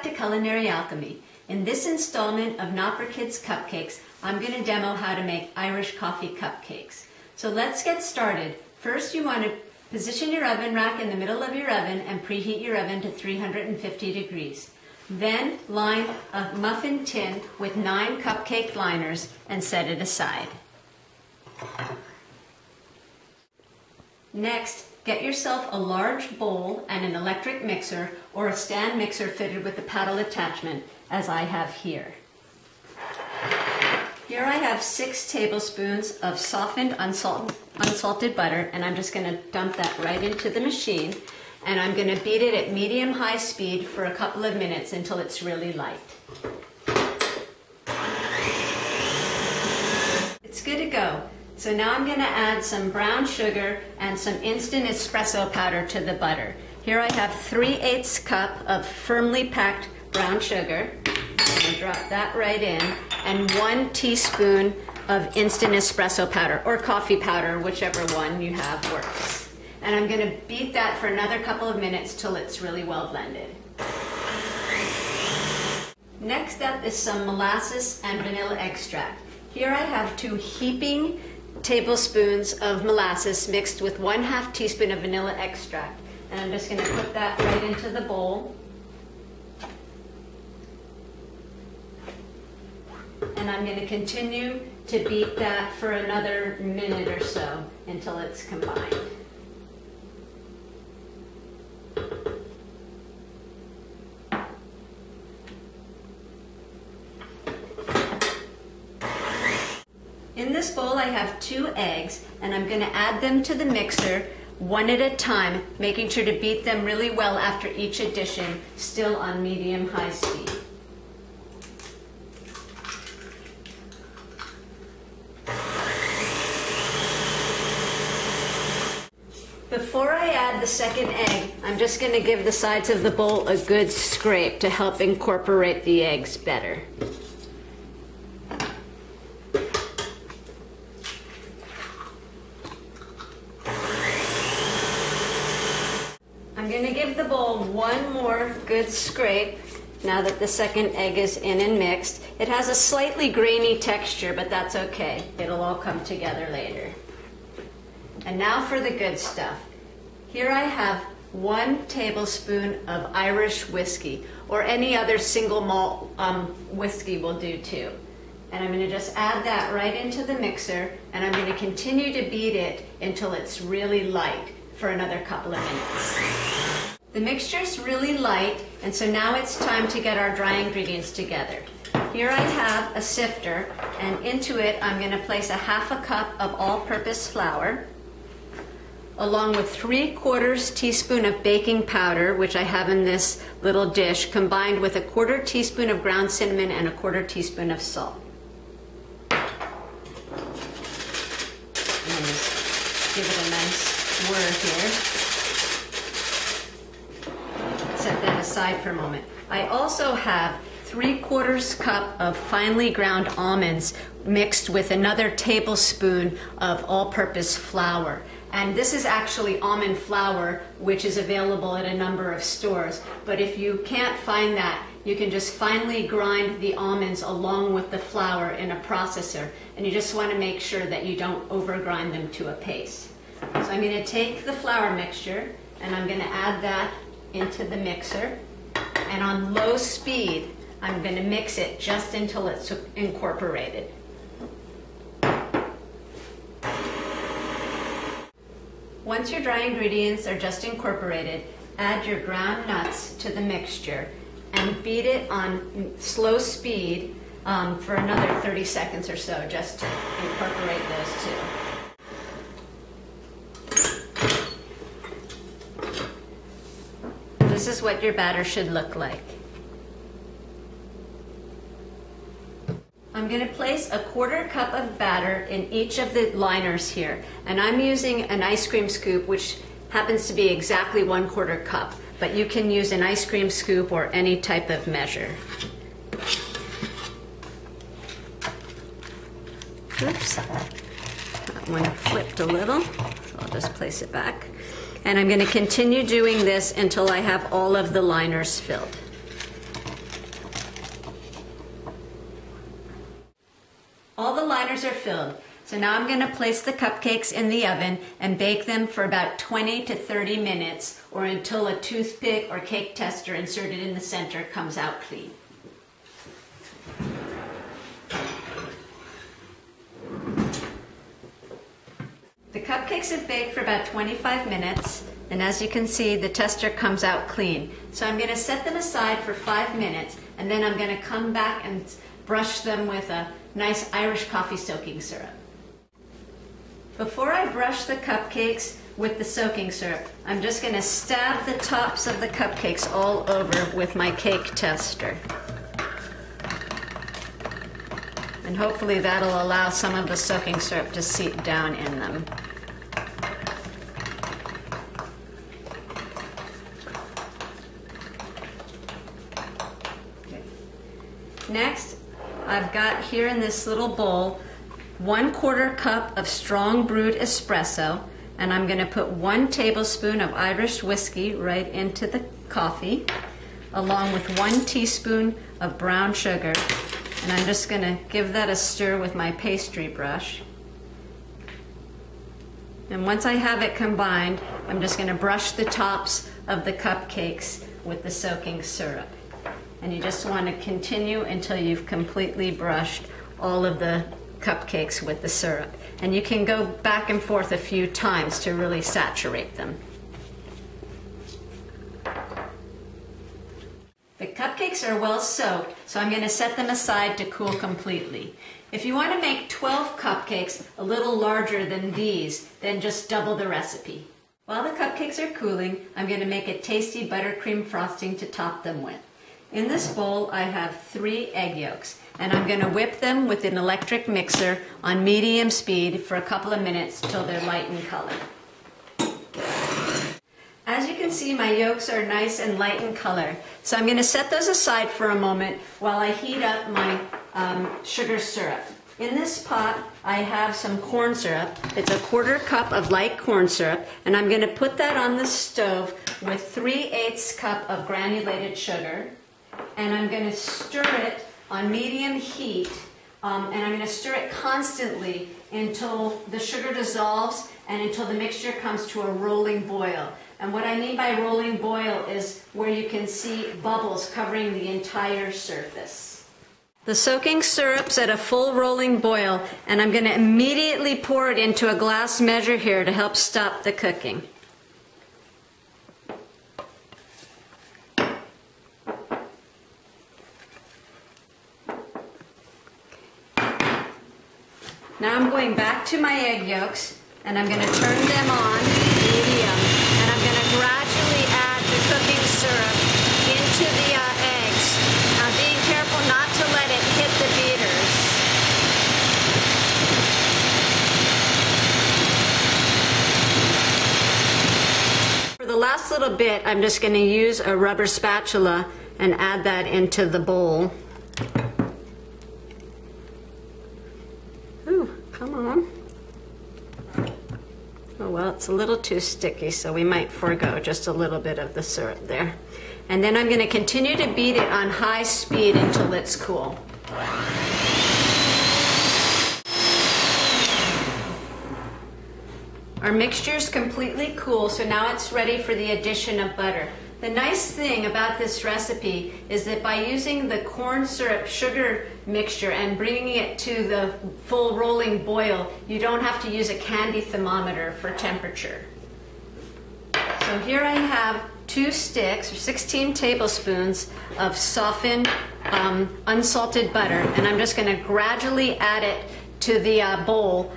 back to Culinary Alchemy. In this installment of Not for Kids Cupcakes, I'm going to demo how to make Irish coffee cupcakes. So let's get started. First, you want to position your oven rack in the middle of your oven and preheat your oven to 350 degrees. Then line a muffin tin with 9 cupcake liners and set it aside. Next, get yourself a large bowl and an electric mixer or a stand mixer fitted with a paddle attachment, as I have here. Here I have 6 tablespoons of softened unsalted butter, and I'm just going to dump that right into the machine, and I'm going to beat it at medium-high speed for a couple of minutes until it's really light. It's good to go. So now I'm going to add some brown sugar and some instant espresso powder to the butter. Here I have 3/8 cup of firmly packed brown sugar. I'm going to drop that right in, and 1 teaspoon of instant espresso powder, or coffee powder, whichever one you have works. And I'm going to beat that for another couple of minutes till it's really well blended. Next up is some molasses and vanilla extract. Here I have 2 heaping tablespoons of molasses mixed with 1/2 teaspoon of vanilla extract. And I'm just going to put that right into the bowl. And I'm going to continue to beat that for another minute or so until it's combined. In this bowl I have 2 eggs, and I'm going to add them to the mixer one at a time, making sure to beat them really well after each addition, still on medium-high speed. Before I add the second egg, I'm just going to give the sides of the bowl a good scrape to help incorporate the eggs better. I'm going to give the bowl one more good scrape now that the second egg is in and mixed. It has a slightly grainy texture, but that's okay. It'll all come together later. And now for the good stuff. Here I have 1 tablespoon of Irish whiskey, or any other single malt whiskey will do too. And I'm going to just add that right into the mixer, and I'm going to continue to beat it until it's really light for another couple of minutes. The mixture's really light, and so now it's time to get our dry ingredients together. Here I have a sifter, and into it I'm going to place a 1/2 cup of all-purpose flour, along with 3/4 teaspoon of baking powder, which I have in this little dish, combined with a 1/4 teaspoon of ground cinnamon and a 1/4 teaspoon of salt. And just give it a nice whir here. Set that aside for a moment. I also have 3/4 cup of finely ground almonds mixed with another tablespoon of all-purpose flour. And this is actually almond flour, which is available at a number of stores. But if you can't find that, you can just finely grind the almonds along with the flour in a processor. And you just want to make sure that you don't overgrind them to a paste. So I'm going to take the flour mixture, and I'm going to add that into the mixer. And on low speed, I'm going to mix it just until it's incorporated. Once your dry ingredients are just incorporated, add your ground nuts to the mixture and beat it on slow speed for another 30 seconds or so, just to incorporate those two. This is what your batter should look like. I'm going to place a 1/4 cup of batter in each of the liners here, and I'm using an ice cream scoop, which happens to be exactly 1/4 cup, but you can use an ice cream scoop or any type of measure. Oops, that one flipped a little, so I'll just place it back. And I'm going to continue doing this until I have all of the liners filled. liners are filled. So now I'm going to place the cupcakes in the oven and bake them for about 20 to 30 minutes or until a toothpick or cake tester inserted in the center comes out clean. The cupcakes have baked for about 25 minutes, and as you can see, the tester comes out clean. So I'm going to set them aside for 5 minutes, and then I'm going to come back and brush them with a nice Irish coffee soaking syrup. Before I brush the cupcakes with the soaking syrup, I'm just going to stab the tops of the cupcakes all over with my cake tester. And hopefully that'll allow some of the soaking syrup to seep down in them. Okay. Next, I've got here in this little bowl 1/4 cup of strong brewed espresso, and I'm going to put 1 tablespoon of Irish whiskey right into the coffee, along with 1 teaspoon of brown sugar. And I'm just going to give that a stir with my pastry brush. And once I have it combined, I'm just going to brush the tops of the cupcakes with the soaking syrup. And you just want to continue until you've completely brushed all of the cupcakes with the syrup. And you can go back and forth a few times to really saturate them. The cupcakes are well soaked, so I'm going to set them aside to cool completely. If you want to make 12 cupcakes a little larger than these, then just double the recipe. While the cupcakes are cooling, I'm going to make a tasty buttercream frosting to top them with. In this bowl, I have 3 egg yolks, and I'm going to whip them with an electric mixer on medium speed for a couple of minutes till they're light in color. As you can see, my yolks are nice and light in color, so I'm going to set those aside for a moment while I heat up my sugar syrup. In this pot, I have some corn syrup. It's a 1/4 cup of light corn syrup, and I'm going to put that on the stove with 3/8 cup of granulated sugar, and I'm going to stir it on medium heat, and I'm going to stir it constantly until the sugar dissolves and until the mixture comes to a rolling boil. And what I mean by rolling boil is where you can see bubbles covering the entire surface. The soaking syrup's at a full rolling boil, and I'm going to immediately pour it into a glass measure here to help stop the cooking. Now I'm going back to my egg yolks, and I'm going to turn them on medium, and I'm going to gradually add the cooking syrup into the eggs. Now being careful not to let it hit the beaters. For the last little bit, I'm just going to use a rubber spatula and add that into the bowl. Come on. Oh well, it's a little too sticky, so we might forego just a little bit of the syrup there. And then I'm going to continue to beat it on high speed until it's cool. Our mixture is completely cool, so now it's ready for the addition of butter. The nice thing about this recipe is that by using the corn syrup sugar mixture and bringing it to the full rolling boil, you don't have to use a candy thermometer for temperature. So here I have 2 sticks, or 16 tablespoons of softened unsalted butter, and I'm just going to gradually add it to the bowl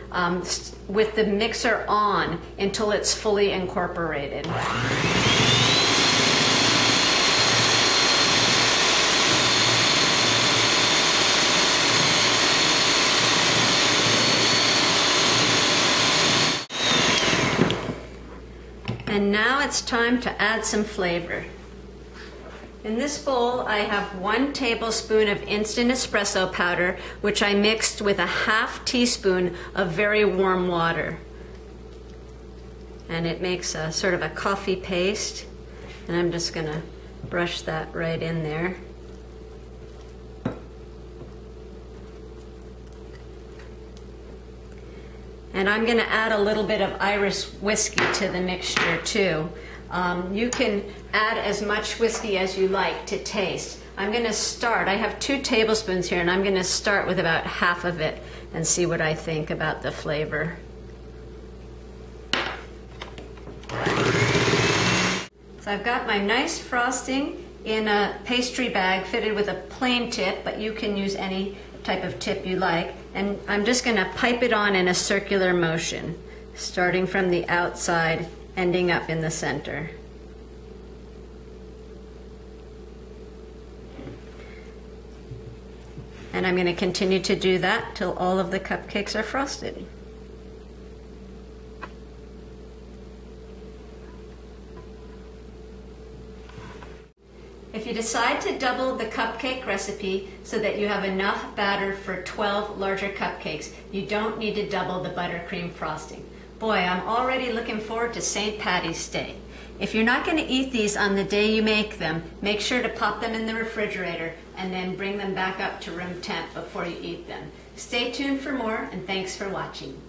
with the mixer on until it's fully incorporated. And now it's time to add some flavor. In this bowl, I have 1 tablespoon of instant espresso powder, which I mixed with a ½ teaspoon of very warm water. And it makes a sort of a coffee paste. And I'm just going to brush that right in And I'm going to add a little bit of Irish whiskey to the mixture too. You can add as much whiskey as you like to taste. I'm going to start, I have 2 tablespoons here, and I'm going to start with about half of it and see what I think about the flavor. So I've got my nice frosting in a pastry bag fitted with a plain tip, but you can use any type of tip you like. And I'm just going to pipe it on in a circular motion, starting from the outside, ending up in the center. And I'm going to continue to do that till all of the cupcakes are frosted. If you decide to double the cupcake recipe so that you have enough batter for 12 larger cupcakes, you don't need to double the buttercream frosting. Boy, I'm already looking forward to St. Patty's Day. If you're not going to eat these on the day you make them, make sure to pop them in the refrigerator and then bring them back up to room temp before you eat them. Stay tuned for more, and thanks for watching.